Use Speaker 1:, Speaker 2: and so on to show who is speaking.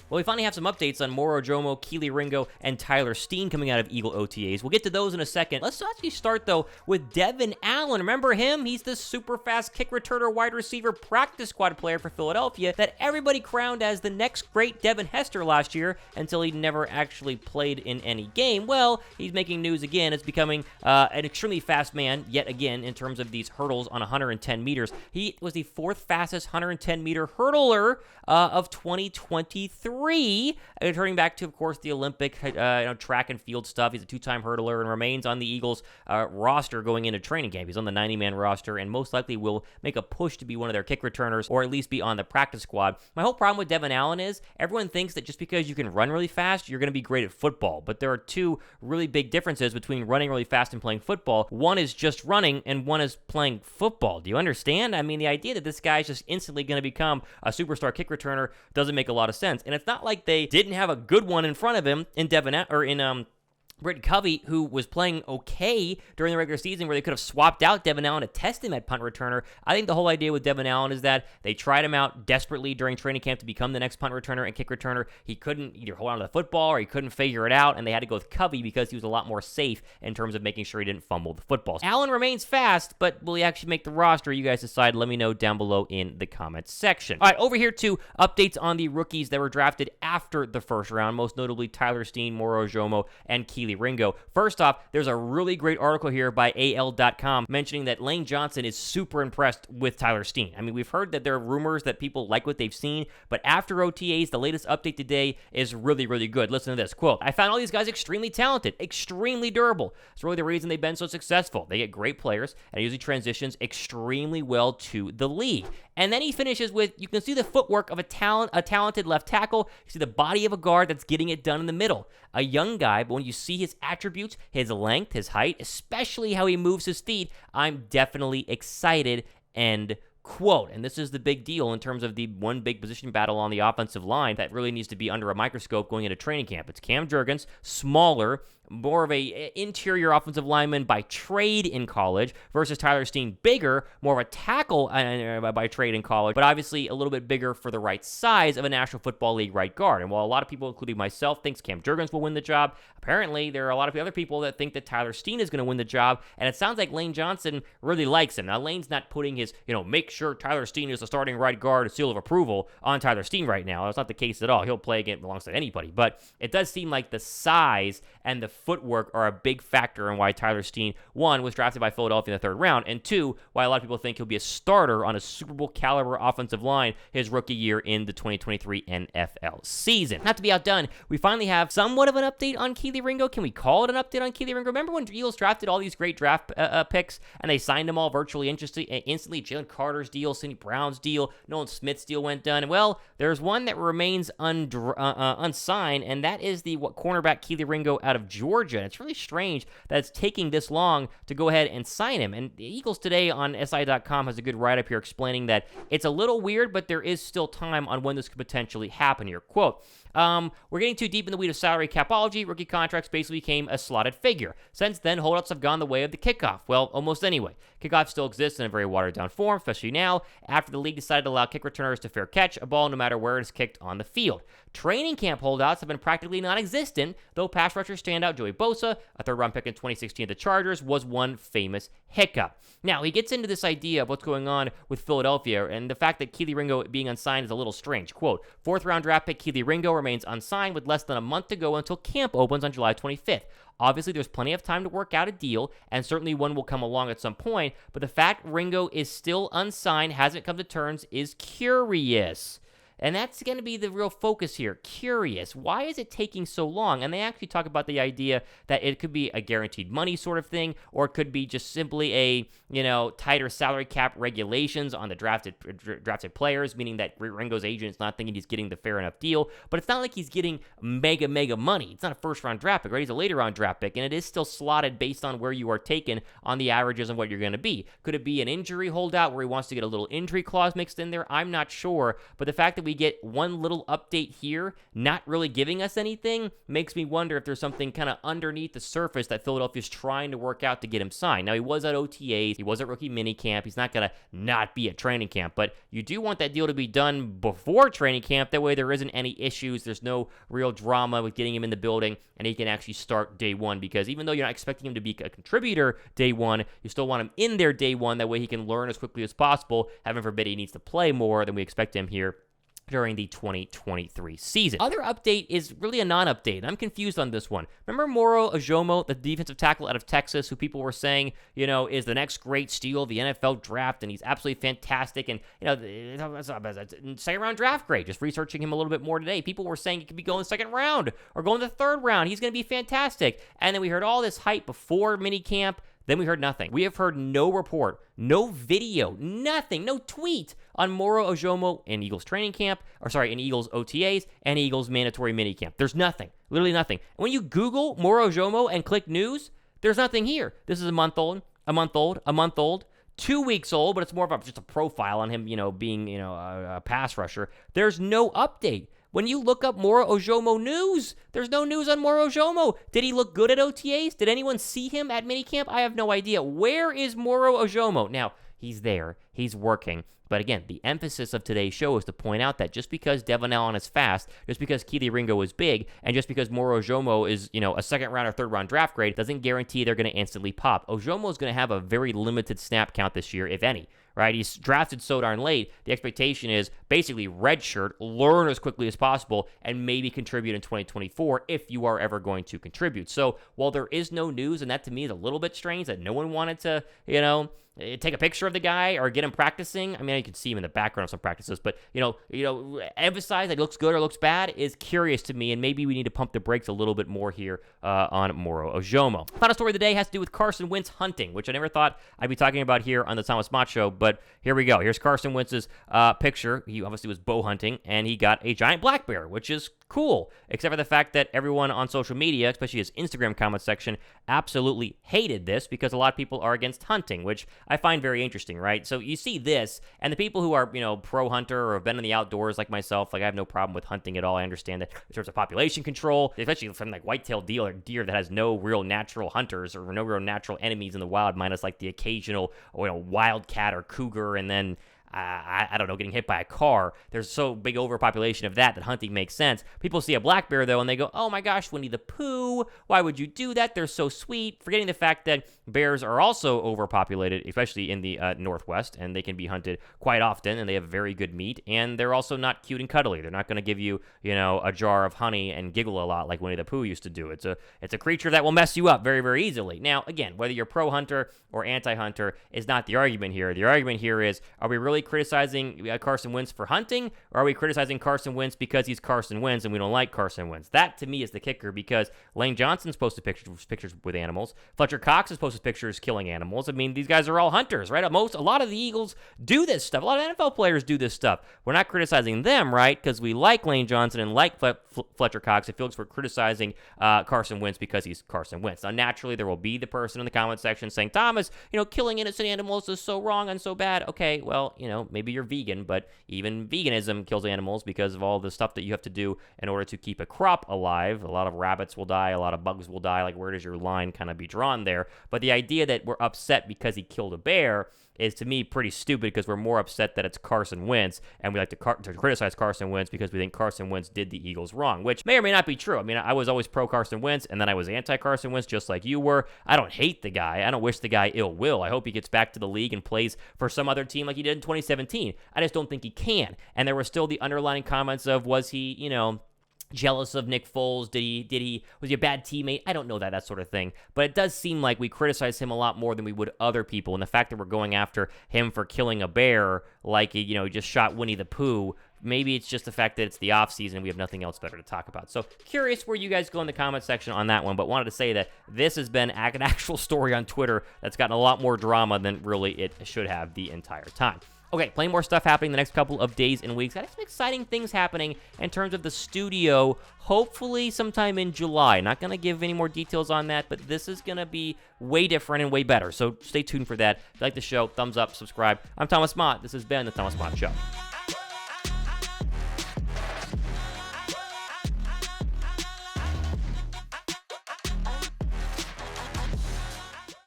Speaker 1: Well, we finally have some updates on Moro Ojomo, Keele Ringo, and Tyler Steen coming out of Eagle OTAs. We'll get to those in a second. Let's actually start, though, with Devon. Remember him? He's the super fast kick returner wide receiver practice squad player for Philadelphia that everybody crowned as the next great Devin Hester last year until he never actually played in any game. Well, he's making news again. It's becoming an extremely fast man yet again in terms of these hurdles on 110 meters. He was the fourth fastest 110-meter hurdler of 2023, turning back to, of course, the Olympic track and field stuff. He's a two-time hurdler and remains on the Eagles roster going into training camp. He's on the 90-man roster and most likely will make a push to be one of their kick returners or at least be on the practice squad. My whole problem with Devon Allen is everyone thinks that just because you can run really fast, you're going to be great at football. But there are two really big differences between running really fast and playing football. One is just running and one is playing football. Do you understand? I mean, the idea that this guy's just instantly going to become a superstar kick returner doesn't make a lot of sense. And it's not like they didn't have a good one in front of him in Britton Covey, who was playing okay during the regular season where they could have swapped out Devon Allen to test him at punt returner. I think the whole idea with Devon Allen is that they tried him out desperately during training camp to become the next punt returner and kick returner. He couldn't either hold on to the football or he couldn't figure it out, and they had to go with Covey because he was a lot more safe in terms of making sure he didn't fumble the football. Allen remains fast, but will he actually make the roster? You guys decide. Let me know down below in the comments section. All right, over here to updates on the rookies that were drafted after the first round, most notably Tyler Steen, Moro Ojomo, and Keele Ringo. First off, there's a really great article here by AL.com mentioning that Lane Johnson is super impressed with Tyler Steen. I mean, we've heard that there are rumors that people like what they've seen, but after OTAs, the latest update today is really, really good. Listen to this. Quote, "I found all these guys extremely talented, extremely durable. It's really the reason they've been so successful. They get great players and usually transitions extremely well to the league." And then he finishes with, you can see the footwork of a talented left tackle. You see the body of a guard that's getting it done in the middle. A young guy, but when you see his attributes, his length, his height, especially how he moves his feet, I'm definitely excited, end quote. And this is the big deal in terms of the one big position battle on the offensive line that really needs to be under a microscope going into training camp. It's Cam Jurgens, smaller, more of a interior offensive lineman by trade in college versus Tyler Steen, bigger, more of a tackle by trade in college, but obviously a little bit bigger for the right size of a National Football League right guard. And while a lot of people, including myself, thinks Cam Jurgens will win the job, apparently there are a lot of other people that think that Tyler Steen is going to win the job, and it sounds like Lane Johnson really likes him. Now, Lane's not putting his, make sure Tyler Steen is the starting right guard seal of approval on Tyler Steen right now. That's not the case at all. He'll play again alongside anybody, but it does seem like the size and the footwork are a big factor in why Tyler Steen, one, was drafted by Philadelphia in the third round, and two, why a lot of people think he'll be a starter on a Super Bowl caliber offensive line his rookie year in the 2023 NFL season. Not to be outdone, we finally have somewhat of an update on Keele Ringo. Can we call it an update on Keele Ringo? Remember when the Eagles drafted all these great draft picks and they signed them all virtually instantly? Jalen Carter's deal, Sidney Brown's deal, Nolan Smith's deal went done. Well, there's one that remains unsigned, and that is the cornerback Keele Ringo out of Georgia. It's really strange that it's taking this long to go ahead and sign him. And the Eagles today on SI.com has a good write-up here explaining that it's a little weird, but there is still time on when this could potentially happen here. Quote, "We're getting too deep in the weed of salary capology. Rookie contracts basically became a slotted figure. Since then, holdouts have gone the way of the kickoff. Well, almost anyway. Kickoff still exists in a very watered-down form, especially now, after the league decided to allow kick returners to fair catch a ball no matter where it is kicked on the field. Training camp holdouts have been practically non-existent, though pass rusher standout Joey Bosa, a third-round pick in 2016 of the Chargers, was one famous hiccup." Now, he gets into this idea of what's going on with Philadelphia, and the fact that Keele Ringo being unsigned is a little strange. Quote, "Fourth-round draft pick Keele Ringo remains unsigned with less than a month to go until camp opens on July 25th. Obviously, there's plenty of time to work out a deal, and certainly one will come along at some point, but the fact Ringo is still unsigned, hasn't come to terms, is curious." And that's going to be the real focus here. Curious. Why is it taking so long? And they actually talk about the idea that it could be a guaranteed money sort of thing, or it could be just simply a, tighter salary cap regulations on the drafted players, meaning that Ringo's agent is not thinking he's getting the fair enough deal. But it's not like he's getting mega money. It's not a first-round draft pick, right? He's a later-round draft pick, and it is still slotted based on where you are taken on the averages of what you're going to be. Could it be an injury holdout where he wants to get a little injury clause mixed in there? I'm not sure. But the fact that we get one little update here, not really giving us anything, makes me wonder if there's something kind of underneath the surface that Philadelphia's trying to work out to get him signed. Now, he was at OTAs, he was at rookie minicamp, he's not going to not be at training camp, but you do want that deal to be done before training camp. That way there isn't any issues, there's no real drama with getting him in the building, and he can actually start day one, because even though you're not expecting him to be a contributor day one, you still want him in there day one. That way he can learn as quickly as possible. Heaven forbid he needs to play more than we expect him here during the 2023 season. Other update is really a non-update. I'm confused on this one. Remember Moro Ojomo, the defensive tackle out of Texas, who people were saying, is the next great steal of the NFL draft, and he's absolutely fantastic, and, second round draft grade. Just researching him a little bit more today, people were saying he could be going second round or going the third round. He's going to be fantastic. And then we heard all this hype before minicamp. Then we heard nothing. We have heard no report, no video, nothing, no tweet on Moro Ojomo in Eagles training camp, in Eagles OTAs and Eagles mandatory minicamp. There's nothing, literally nothing. And when you Google Moro Ojomo and click news, there's nothing here. This is a month old, 2 weeks old, but it's more of just a profile on him, being, a pass rusher. There's no update. When you look up Moro Ojomo news, there's no news on Moro Ojomo. Did he look good at OTAs? Did anyone see him at minicamp? I have no idea. Where is Moro Ojomo? Now, he's there. He's working. But again, the emphasis of today's show is to point out that just because Devon is fast, just because Keele Ringo is big, and just because Moro Ojomo is, a second round or third round draft grade, doesn't guarantee they're going to instantly pop. Ojomo is going to have a very limited snap count this year, if any. Right? He's drafted so darn late. The expectation is basically redshirt, learn as quickly as possible, and maybe contribute in 2024 if you are ever going to contribute. So while there is no news, and that to me is a little bit strange that no one wanted to, take a picture of the guy or get him practicing. I mean, you can see him in the background of some practices, but, emphasize that he looks good or looks bad is curious to me, and maybe we need to pump the brakes a little bit more here on Moro Ojomo. Final story of the day has to do with Carson Wentz hunting, which I never thought I'd be talking about here on the Thomas Mott Show, but here we go. Here's Carson Wentz's picture. He obviously was bow hunting, and he got a giant black bear, which is cool, except for the fact that everyone on social media, especially his Instagram comment section, absolutely hated this because a lot of people are against hunting, which I find very interesting, right? So you see this, and the people who are, pro-hunter or have been in the outdoors like myself, I have no problem with hunting at all. I understand that in terms of population control, especially from white-tailed deer that has no real natural hunters or no real natural enemies in the wild, minus the occasional, wildcat or cougar, and then I don't know, getting hit by a car. There's so big overpopulation of that hunting makes sense. People see a black bear, though, and they go, oh my gosh, Winnie the Pooh, why would you do that? They're so sweet. Forgetting the fact that bears are also overpopulated, especially in the Northwest, and they can be hunted quite often, and they have very good meat, and they're also not cute and cuddly. They're not going to give you, a jar of honey and giggle a lot like Winnie the Pooh used to do. It's a creature that will mess you up very, very easily. Now, again, whether you're pro-hunter or anti-hunter is not the argument here. The argument here is, are we really criticizing Carson Wentz for hunting, or are we criticizing Carson Wentz because he's Carson Wentz and we don't like Carson Wentz? That, to me, is the kicker, because Lane Johnson's posted pictures with animals. Fletcher Cox has posted pictures killing animals. I mean, these guys are all hunters, right? A lot of the Eagles do this stuff. A lot of NFL players do this stuff. We're not criticizing them, right? Because we like Lane Johnson and like Fletcher Cox. It feels like we're criticizing Carson Wentz because he's Carson Wentz. Now, naturally, there will be the person in the comment section saying, Thomas, killing innocent animals is so wrong and so bad. Okay, well, maybe you're vegan, but even veganism kills animals because of all the stuff that you have to do in order to keep a crop alive. A lot of rabbits will die, a lot of bugs will die. Where does your line kind of be drawn there? But the idea that we're upset because he killed a bear is, to me, pretty stupid, because we're more upset that it's Carson Wentz, and we like to criticize Carson Wentz because we think Carson Wentz did the Eagles wrong, which may or may not be true. I mean, I was always pro-Carson Wentz, and then I was anti-Carson Wentz, just like you were. I don't hate the guy. I don't wish the guy ill will. I hope he gets back to the league and plays for some other team like he did in 2017. I just don't think he can. And there were still the underlying comments of, was he, jealous of Nick Foles? Was he a bad teammate? I don't know that sort of thing. But it does seem like we criticize him a lot more than we would other people. And the fact that we're going after him for killing a bear, like he, just shot Winnie the Pooh, maybe it's just the fact that it's the offseason and we have nothing else better to talk about. So curious where you guys go in the comment section on that one, but wanted to say that this has been an actual story on Twitter that's gotten a lot more drama than really it should have the entire time. Okay, plenty more stuff happening the next couple of days and weeks. Got some exciting things happening in terms of the studio, hopefully sometime in July. Not going to give any more details on that, but this is going to be way different and way better. So stay tuned for that. If you like the show, thumbs up, subscribe. I'm Thomas Mott. This has been The Thomas Mott Show.